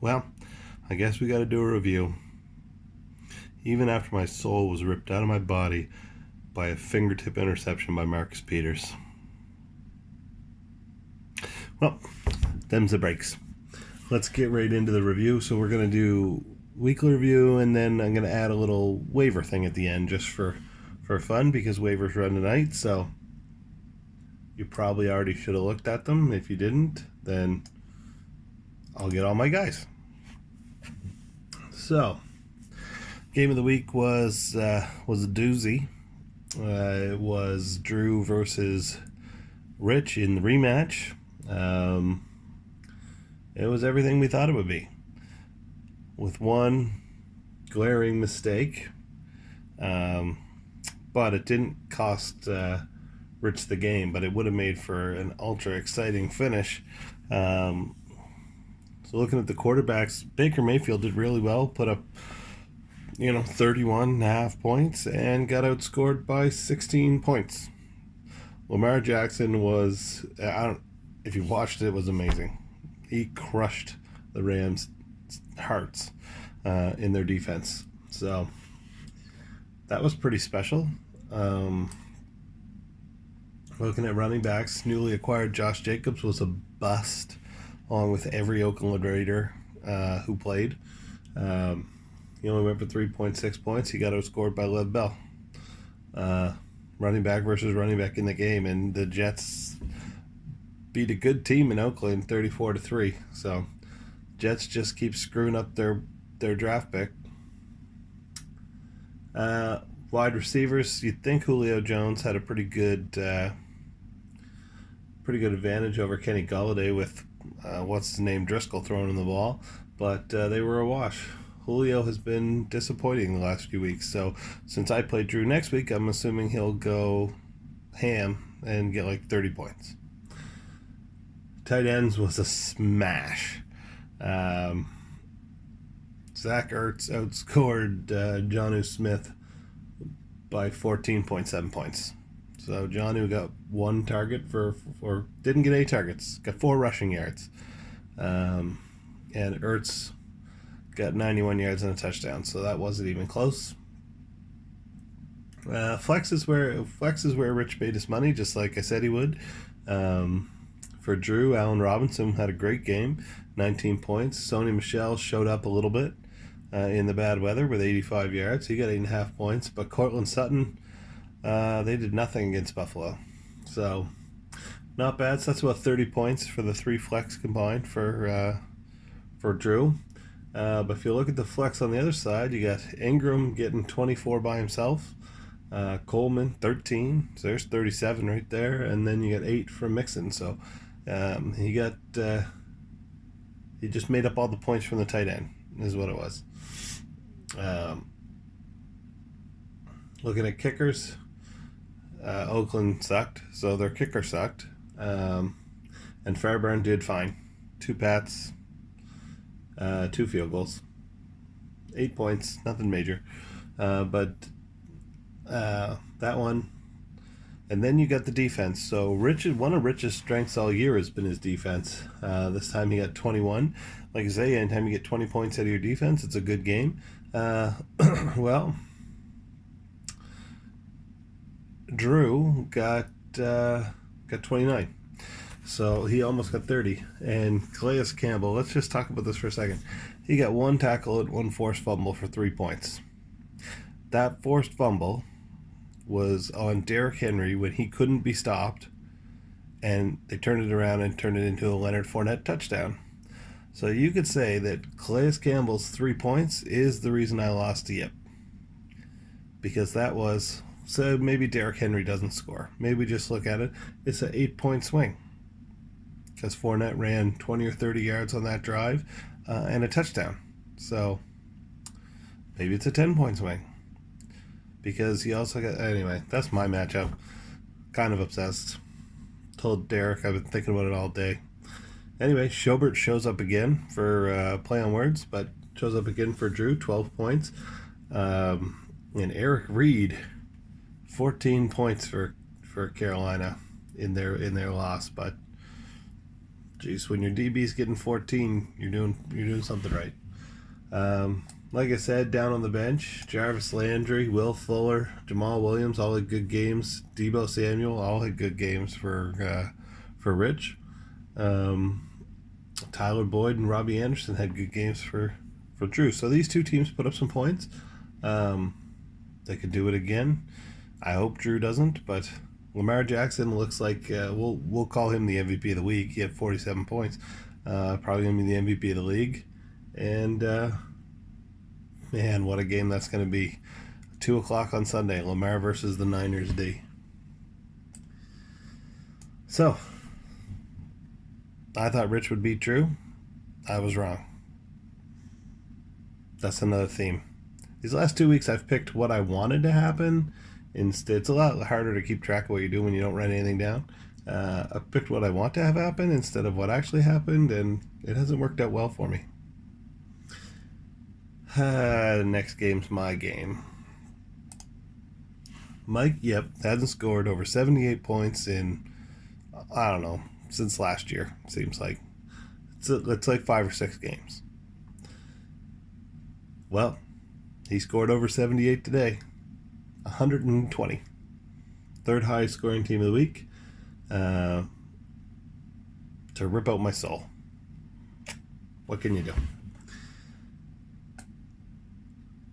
Well, I guess we got to do a review. Even after my soul was ripped out of my body by a fingertip interception by Marcus Peters. Well, them's the breaks. Let's get right into the review. So we're going to do weekly review, and then I'm going to add a little waiver thing at the end just for fun, because waivers run tonight. So you probably already should have looked at them. If you didn't, then I'll get all my guys. So, game of the week was a doozy. It was Drew versus Rich in the rematch. It was everything we thought it would be, with one glaring mistake. But it didn't cost Rich the game, but it would have made for an ultra exciting finish. So looking at the quarterbacks, Baker Mayfield did really well, put up 31.5 points and got outscored by 16 points. Lamar Jackson was, if you watched it, was amazing. He crushed the Rams' hearts in their defense. So that was pretty special. Looking at running backs, newly acquired Josh Jacobs was a bust, along with every Oakland Raider who played. He only went for 3.6 points. He got outscored by Lev Bell. Running back versus running back in the game, and the Jets beat a good team in Oakland 34-3. So Jets just keep screwing up their draft pick. Wide receivers, you'd think Julio Jones had a pretty good advantage over Kenny Golladay with what's his name, Driscoll, throwing him the ball, but they were a wash. Julio has been disappointing the last few weeks, so since I played Drew next week, I'm assuming he'll go ham and get like 30 points. Tight ends was a smash. Zach Ertz outscored Jonnu Smith by 14.7 points. So Jonnu got one target for didn't get any targets, got 4 rushing yards. And Ertz got 91 yards and a touchdown, so that wasn't even close. Flex is where Rich made his money, just like I said he would. For Drew, Allen Robinson had a great game, 19 points. Sony Michel showed up a little bit in the bad weather with 85 yards. He got 8.5 points. But Cortland Sutton, they did nothing against Buffalo. So, not bad. So that's about 30 points for the 3 flex combined for Drew. But if you look at the flex on the other side, you got Ingram getting 24 by himself. Coleman 13, so there's 37 right there, and then you got 8 from Mixon. So he just made up all the points from the tight end, is what it was. Looking at kickers, Oakland sucked, so their kicker sucked, and Fairbairn did fine. 2 pats, 2 field goals, 8 points, nothing major, but that one. And then you got the defense. So one of Rich's strengths all year has been his defense. This time he got 21. Like I say, anytime you get 20 points out of your defense, it's a good game. Well, Drew got 29. So he almost got 30. And Calais Campbell, let's just talk about this for a second. He got 1 tackle and 1 forced fumble for 3 points. That forced fumble was on Derrick Henry when he couldn't be stopped, and they turned it around and turned it into a Leonard Fournette touchdown. So you could say that Calais Campbell's 3 points is the reason I lost to Yip, because that was, so maybe Derrick Henry doesn't score. Maybe just look at it, it's an 8-point swing, because Fournette ran 20 or 30 yards on that drive and a touchdown. So maybe it's a 10-point swing, because he also got, anyway, that's my matchup. Kind of obsessed. Told Derek I've been thinking about it all day. Anyway, Schobert shows up again for play on words, but shows up again for Drew, 12 points. And Eric Reed, 14 points for Carolina in their loss, but Geez, when your DB's getting 14, you're doing something right. Like I said, down on the bench, Jarvis Landry, Will Fuller, Jamal Williams, all had good games. Deebo Samuel, all had good games for Rich. Tyler Boyd and Robbie Anderson had good games for Drew. So these two teams put up some points. They could do it again. I hope Drew doesn't, but Lamar Jackson looks like we'll call him the MVP of the week. He had 47 points. Probably going to be the MVP of the league. And, man, what a game that's going to be. 2 o'clock on Sunday, Lamar versus the Niners D. So, I thought Rich would beat Drew. I was wrong. That's another theme. These last 2 weeks, I've picked what I wanted to happen. Instead, it's a lot harder to keep track of what you do when you don't write anything down. I picked what I want to have happen instead of what actually happened, and it hasn't worked out well for me. The next game's my game. Mike, hasn't scored over 78 points in, I don't know, since last year, seems like. It's like 5 or 6 games. Well, he scored over 78 today. 120. Third highest scoring team of the week. To rip out my soul. What can you do?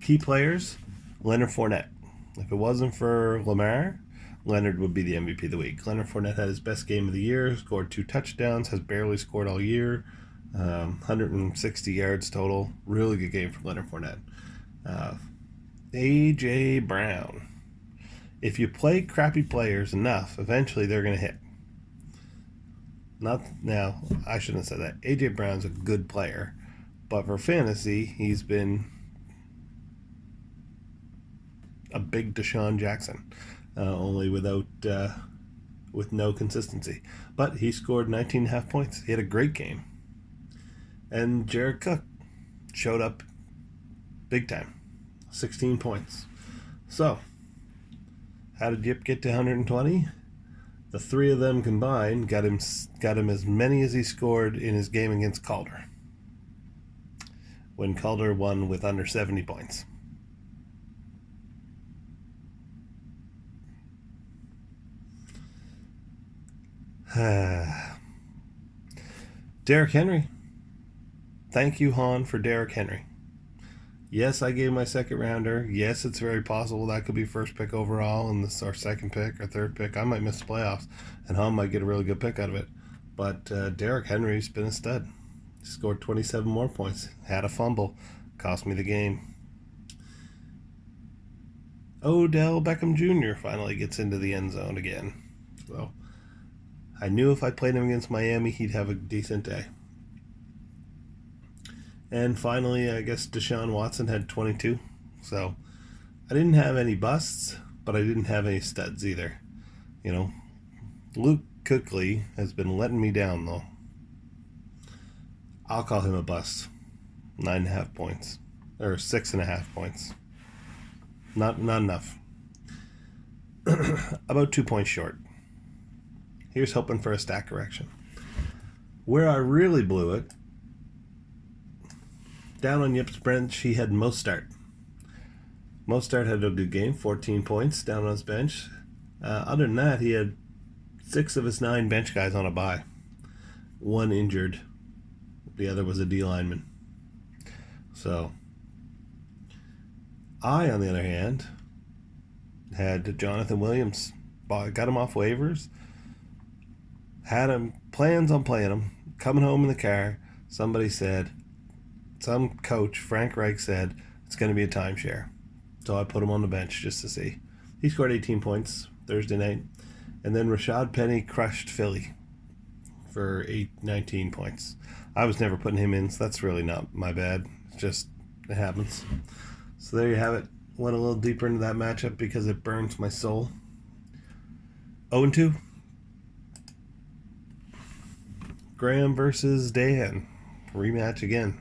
Key players, Leonard Fournette. If it wasn't for Lamar, Leonard would be the MVP of the week. Leonard Fournette had his best game of the year, scored 2 touchdowns, has barely scored all year, 160 yards total. Really good game for Leonard Fournette. A.J. Brown. If you play crappy players enough, eventually they're going to hit. Now, I shouldn't have said that. A.J. Brown's a good player, but for fantasy, he's been a big Deshaun Jackson, only with no consistency. But he scored 19.5 points. He had a great game. And Jared Cook showed up big time. 16 points. So, how did Yip get to 120? The 3 of them combined got him as many as he scored in his game against Calder, when Calder won with under 70 points. Derrick Henry. Thank you, Han, for Derrick Henry. Yes, I gave my second rounder. Yes, it's very possible that could be first pick overall, and this is our second pick or third pick. I might miss the playoffs, and Han might get a really good pick out of it. But Derrick Henry's been a stud. He scored 27 more points. Had a fumble. Cost me the game. Odell Beckham Jr. finally gets into the end zone again. So I knew if I played him against Miami, he'd have a decent day. And finally, I guess Deshaun Watson had 22. So I didn't have any busts, but I didn't have any studs either. You know, Luke Kuechly has been letting me down, though. I'll call him a bust. 9.5 points. Or 6.5 points. Not enough. About 2 points short. Here's hoping for a stat correction. Where I really blew it, down on Yip's bench, he had Mostert. Mostert had a good game, 14 points down on his bench. Other than that, he had 6 of his 9 bench guys on a bye. 1 injured. The other was a D lineman. So, I, on the other hand, had Jonathan Williams. Got him off waivers. Had him, plans on playing him. Coming home in the car, somebody said, some coach, Frank Reich, said, it's going to be a timeshare. So I put him on the bench just to see. He scored 18 points Thursday night. And then Rashad Penny crushed Philly for 19 points. I was never putting him in, so that's really not my bad. It's just, it happens. So there you have it. Went a little deeper into that matchup because it burns my soul. 0-2. Graham versus Dan. Rematch again.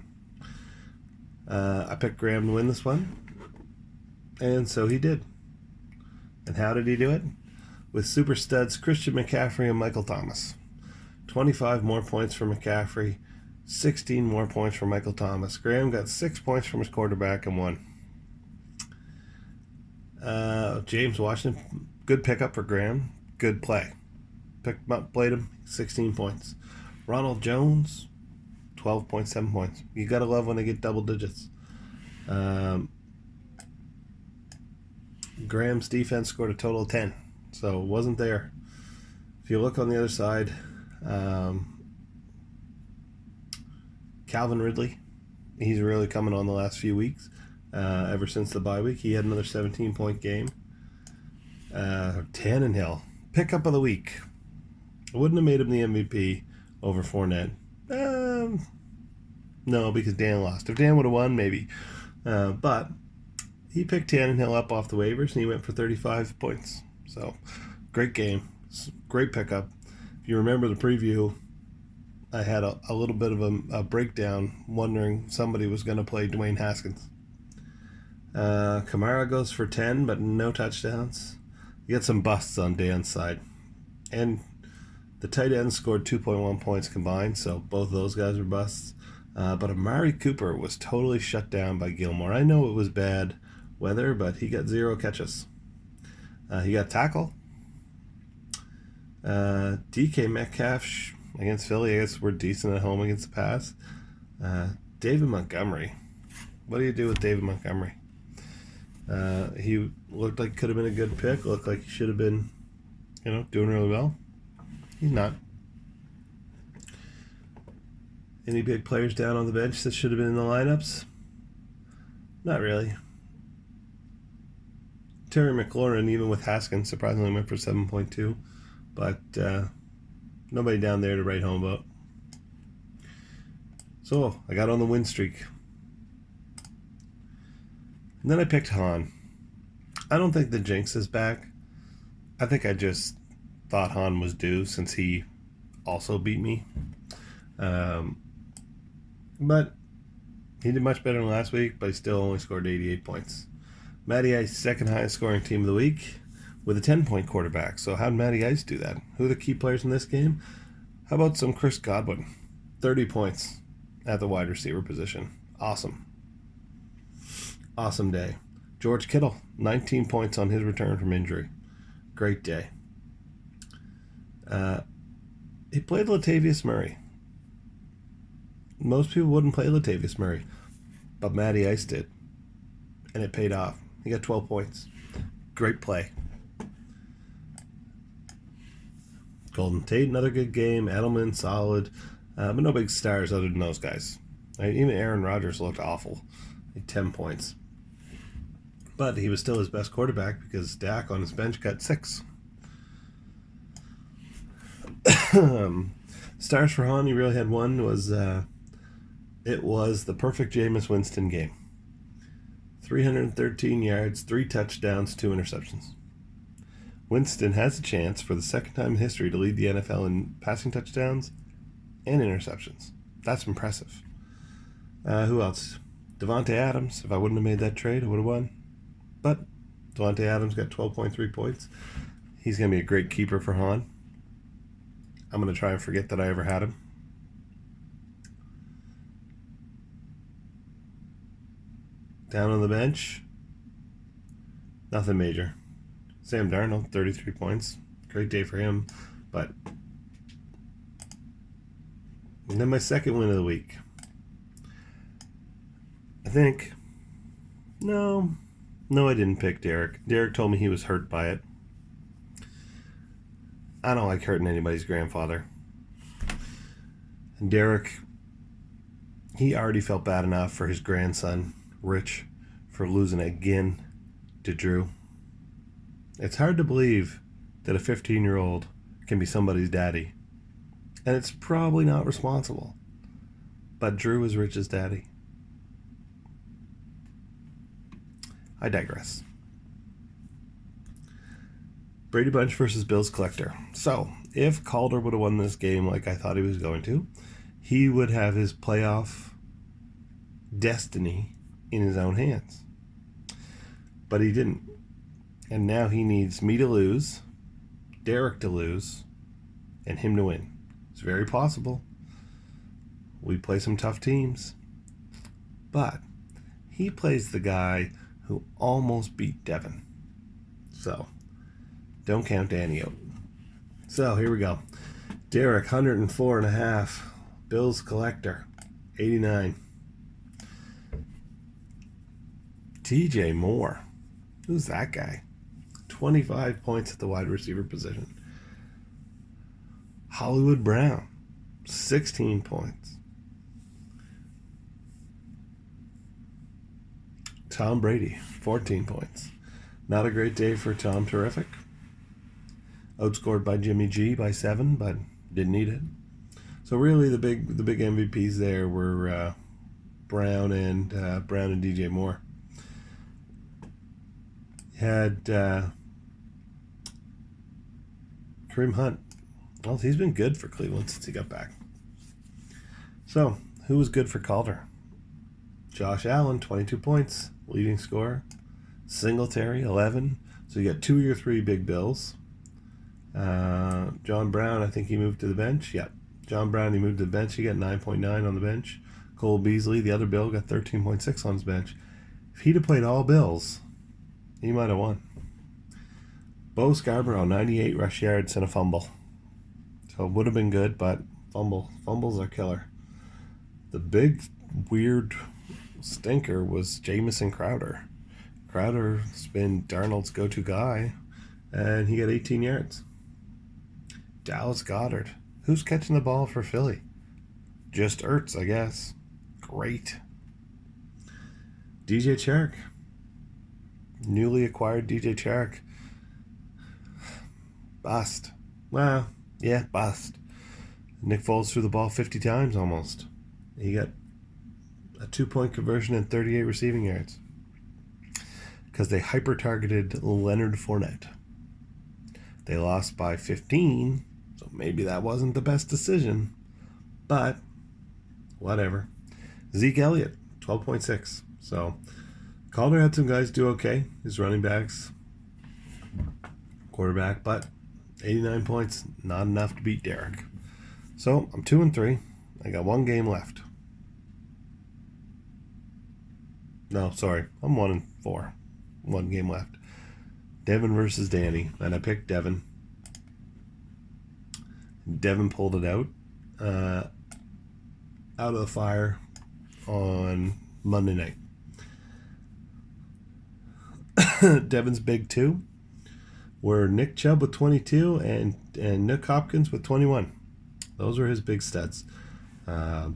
I picked Graham to win this one. And so he did. And how did he do it? With super studs Christian McCaffrey and Michael Thomas. 25 more points for McCaffrey, 16 more points for Michael Thomas. Graham got 6 points from his quarterback and won. James Washington, good pickup for Graham. Good play. Picked him up, played him, 16 points. Ronald Jones, 12.7 points. You gotta love when they get double digits. Graham's defense scored a total of 10, so it wasn't there. If you look on the other side, Calvin Ridley, he's really coming on the last few weeks. Ever since the bye week, he had another 17-point game. Tannenhill, pickup of the week. I wouldn't have made him the MVP over Fournette. No, because Dan lost. If Dan would have won, maybe. But he picked Tannenhill up off the waivers, and he went for 35 points. So, great game. Great pickup. If you remember the preview, I had a little bit of a breakdown, wondering somebody was going to play Dwayne Haskins. Kamara goes for 10, but no touchdowns. You get some busts on Dan's side. And the tight ends scored 2.1 points combined, so both of those guys were busts. But Amari Cooper was totally shut down by Gilmore. I know it was bad weather, but he got 0 catches. He got tackle. DK Metcalf against Philly. I guess we're decent at home against the pass. David Montgomery. What do you do with David Montgomery? He looked like could have been a good pick. Looked like he should have been, doing really well. He's not. Any big players down on the bench that should have been in the lineups? Not really. Terry McLaurin, even with Haskins, surprisingly went for 7.2. But nobody down there to write home about. So, I got on the win streak. And then I picked Hahn. I don't think the jinx is back. I think I just thought Hahn was due since he also beat me. But he did much better than last week, but he still only scored 88 points. Matty Ice, second highest scoring team of the week with a 10-point quarterback. So how did Matty Ice do that? Who are the key players in this game? How about some Chris Godwin? 30 points at the wide receiver position. Awesome. Awesome day. George Kittle, 19 points on his return from injury. Great day. He played Latavius Murray. Most people wouldn't play Latavius Murray, but Matty Ice did, and it paid off. He got 12 points. Great play. Golden Tate, another good game. Edelman, solid, but no big stars other than those guys. Even Aaron Rodgers looked awful. He had 10 points. But he was still his best quarterback because Dak on his bench got 6. Stars for Hahn, he really had one. It was the perfect Jameis Winston game. 313 yards, 3 touchdowns, 2 interceptions. Winston has a chance for the second time in history to lead the NFL in passing touchdowns and interceptions. That's impressive. Who else? Devontae Adams. If I wouldn't have made that trade, I would have won. But Devontae Adams got 12.3 points. He's going to be a great keeper for Hahn. I'm going to try and forget that I ever had him. Down on the bench, nothing major. Sam Darnold, 33 points. Great day for him. And then my second win of the week. I think, no, I didn't pick Derek. Derek told me he was hurt by it. I don't like hurting anybody's grandfather. And Derek, he already felt bad enough for his grandson, Rich, for losing again to Drew. It's hard to believe that a 15-year-old can be somebody's daddy. And it's probably not responsible. But Drew is Rich's daddy. I digress. Brady Bunch versus Bills Collector. So, if Calder would have won this game like I thought he was going to, he would have his playoff destiny in his own hands. But he didn't. And now he needs me to lose, Derek to lose, and him to win. It's It's very possible. We play some tough teams. But he plays the guy who almost beat Devin. So, don't count Danny out. So, here we go. Derek, 104.5. Bills Collector, 89. TJ Moore. Who's that guy? 25 points at the wide receiver position. Hollywood Brown, 16 points. Tom Brady, 14 points. Not a great day for Tom Terrific. Outscored by Jimmy G by 7, but didn't need it. So really, the big MVPs there were Brown and DJ Moore. Had Kareem Hunt. Well, he's been good for Cleveland since he got back. So, who was good for Calder? Josh Allen, 22 points, leading scorer. Singletary, 11. So you got 2 of your 3 big bills. John Brown, I think he moved to the bench. Yep. John Brown, he moved to the bench. He got 9.9 on the bench. Cole Beasley, the other bill, got 13.6 on his bench. If he'd have played all bills, he might have won. Bo Scarborough, 98 rush yards and a fumble. So it would have been good, but fumbles are killer. The big, weird stinker was Jamison Crowder. Crowder's been Darnold's go-to guy, and he got 18 yards. Dallas Goedert. Who's catching the ball for Philly? Just Ertz, I guess. Great. DJ Chark. Newly acquired DJ Chark. Bust. Well, yeah, bust. Nick Foles threw the ball 50 times almost. He got a 2-point conversion and 38 receiving yards. Because they hyper-targeted Leonard Fournette. They lost by 15, so maybe that wasn't the best decision. But, whatever. Zeke Elliott, 12.6. So, Calder had some guys do okay. His running backs, quarterback, but 89 points, not enough to beat Derek. So, I'm 2-3. I got 1 game left. No, sorry. I'm 1-4. 1 game left. Devin versus Danny, and I picked Devin. Devin pulled it out of the fire on Monday night. Devin's big 2 were Nick Chubb with 22 and Nick Hopkins with 21. Those were his big stats.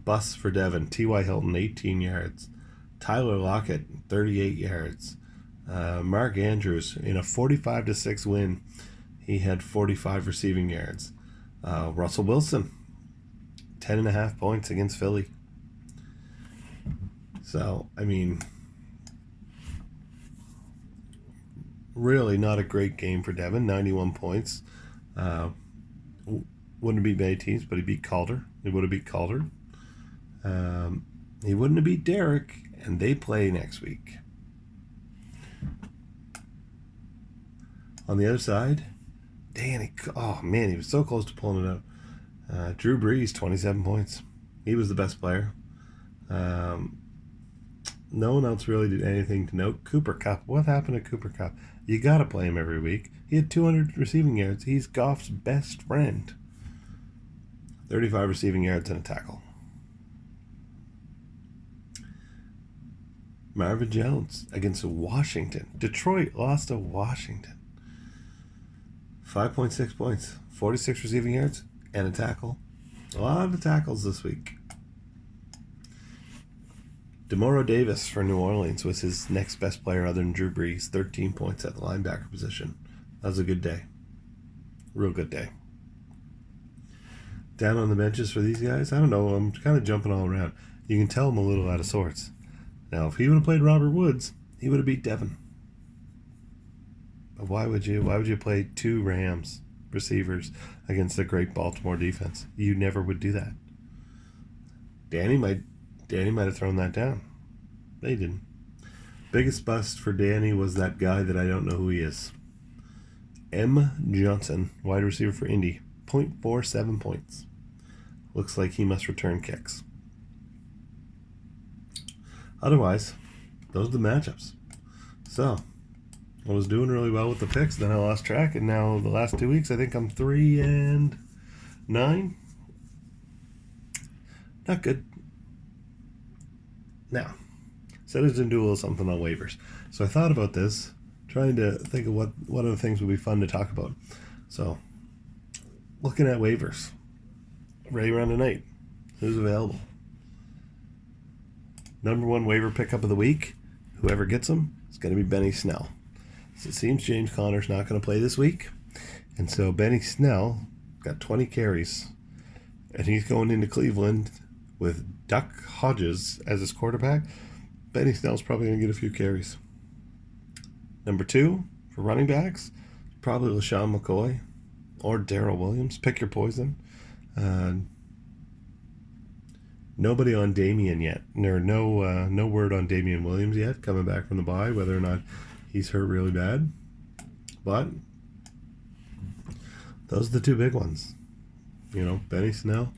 Busts for Devin. T.Y. Hilton, 18 yards. Tyler Lockett, 38 yards. Mark Andrews, in a 45-6 win, he had 45 receiving yards. Russell Wilson, 10.5 points against Philly. So, I mean, really not a great game for Devin. 91 points. Wouldn't have beat many teams, but he beat Calder. He would have beat Calder. He wouldn't have beat Derek, and they play next week. On the other side, Danny, oh man, he was so close to pulling it out. Drew Brees, 27 points. He was the best player. No one else really did anything to note. Cooper Kupp, what happened to Cooper Kupp? You got to play him every week. He had 200 receiving yards. He's Goff's best friend. 35 receiving yards and a tackle. Marvin Jones against Washington. Detroit lost to Washington. 5.6 points, 46 receiving yards, and a tackle. A lot of tackles this week. DeMauro Davis for New Orleans was his next best player other than Drew Brees. 13 points at the linebacker position. That was a good day. Real good day. Down on the benches for these guys, I don't know. I'm kind of jumping all around. You can tell I'm a little out of sorts. Now, if he would have played Robert Woods, he would have beat Devin. But why would you play 2 Rams receivers against a great Baltimore defense? You never would do that. Danny might have thrown that down. They didn't. Biggest bust for Danny was that guy that I don't know who he is. M. Johnson, wide receiver for Indy, 0.47 points. looks like he must return kicks. Otherwise, those are the matchups. So, I was doing really well with the picks, then I lost track, and now the last 2 weeks, I think I'm 3-9. Not good. Now, said I was going to do a little something on waivers. So I thought about this, trying to think of what other things would be fun to talk about. So, looking at waivers. Ready around tonight. Who's available? Number one waiver pickup of the week, whoever gets him, is going to be Benny Snell. So it seems James Conner's not going to play this week. And so Benny Snell got 20 carries. And he's going into Cleveland with Duck Hodges as his quarterback. Benny Snell's probably going to get a few carries. Number two, for running backs, probably LaShawn McCoy or Darrell Williams. Pick your poison. Nobody on Damian yet. There are no word on Damian Williams yet, coming back from the bye, whether or not he's hurt really bad. But those are the two big ones. Benny Snell.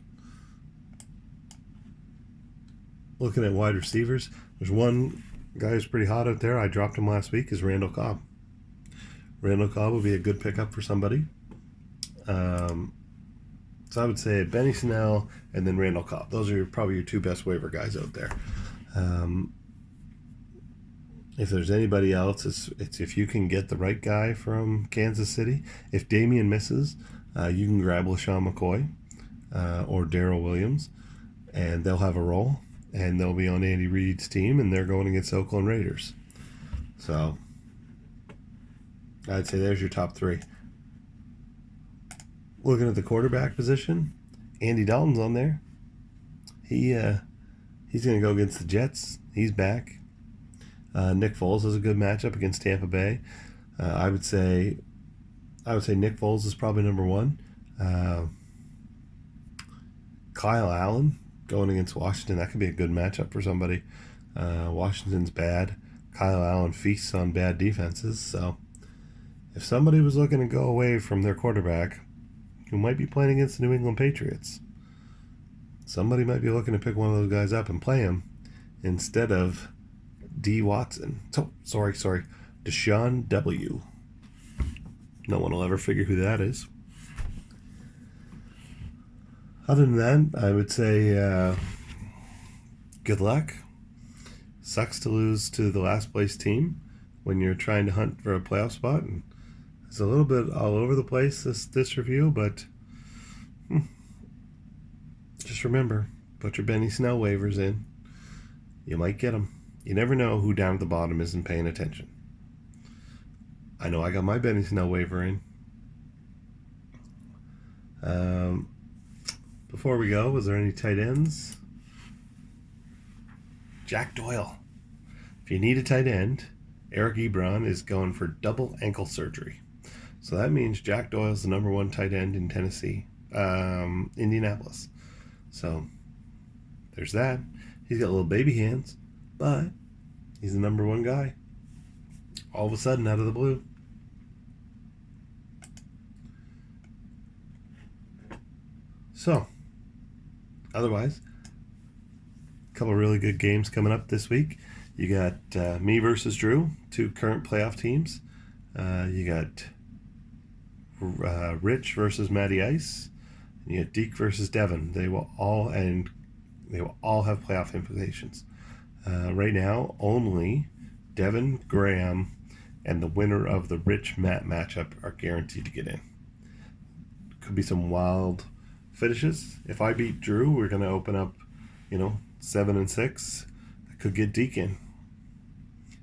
Looking at wide receivers, there's one guy who's pretty hot out there. I dropped him last week, is Randall Cobb. Randall Cobb would be a good pickup for somebody. So I would say Benny Snell and then Randall Cobb. Those are probably your two best waiver guys out there. If there's anybody else, it's if you can get the right guy from Kansas City. If Damian misses, you can grab LaShawn McCoy or Darrell Williams, and they'll have a role, and they'll be on Andy Reid's team, and they're going against Oakland Raiders. So I'd say there's your top three. Looking at the quarterback position, Andy Dalton's on there. He's going to go against the Jets. He's back. Nick Foles is a good matchup against Tampa Bay. I would say Nick Foles is probably number one. Kyle Allen going against Washington, that could be a good matchup for somebody. Washington's bad. Kyle Allen feasts on bad defenses. So if somebody was looking to go away from their quarterback, who might be playing against the New England Patriots, somebody might be looking to pick one of those guys up and play him instead of D. Watson. Sorry. Deshaun W. No one will ever figure who that is. Other than that, I would say good luck. Sucks to lose to the last place team when you're trying to hunt for a playoff spot. And it's a little bit all over the place, this review, but just remember, put your Benny Snell waivers in. You might get them. You never know who down at the bottom isn't paying attention. I know I got my Benny Snell waiver in. Before we go, was there any tight ends? Jack Doyle. If you need a tight end, Eric Ebron is going for double ankle surgery. So that means Jack Doyle's the number one tight end in Indianapolis. So there's that. He's got little baby hands, but he's the number one guy. All of a sudden, out of the blue. So, otherwise, a couple of really good games coming up this week. You got me versus Drew, two current playoff teams. You got Rich versus Matty Ice. And you got Deke versus Devin. They will all have playoff implications. Right now, only Devin, Graham, and the winner of the Rich Matt matchup are guaranteed to get in. Could be some wild finishes. If I beat Drew, we're going to open up, 7-6. I could get Deke in.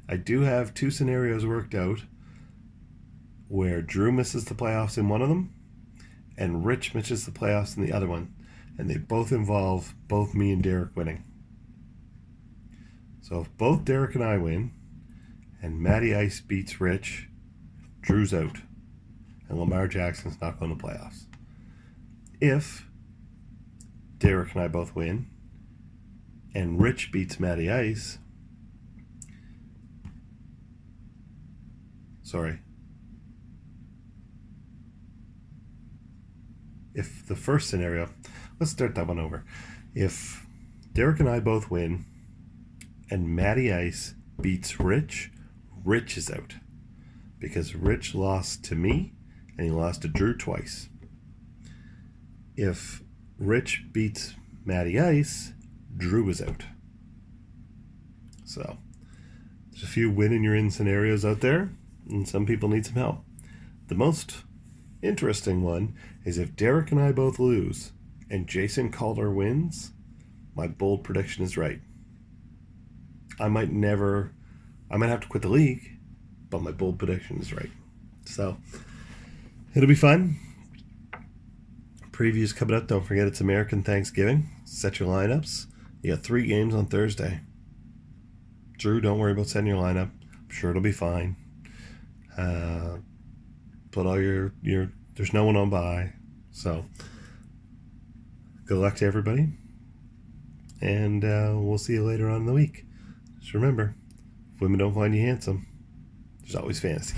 I do have two scenarios worked out where Drew misses the playoffs in one of them and Rich misses the playoffs in the other one. And they both involve both me and Derek winning. So if both Derek and I win and Matty Ice beats Rich, Drew's out. And Lamar Jackson's not going to playoffs. If Derek and I both win and Rich beats Matty Ice, if the first scenario, Let's start that one over. If Derek and I both win and Matty Ice beats Rich, Rich is out. Because Rich lost to me and he lost to Drew twice. If Rich beats Matty Ice, Drew is out. So, there's a few win and you're in scenarios out there, and some people need some help. The most interesting one is if Derek and I both lose and Jason Calder wins, my bold prediction is right. I might have to quit the league, but my bold prediction is right. So, it'll be fun. Previews coming up. Don't forget it's American Thanksgiving. Set your lineups. You got 3 games on Thursday. Drew, don't worry about setting your lineup. I'm sure it'll be fine. Put all your there's no one on bye. So good luck to everybody. And we'll see you later on in the week. Just remember, if women don't find you handsome, there's always fantasy.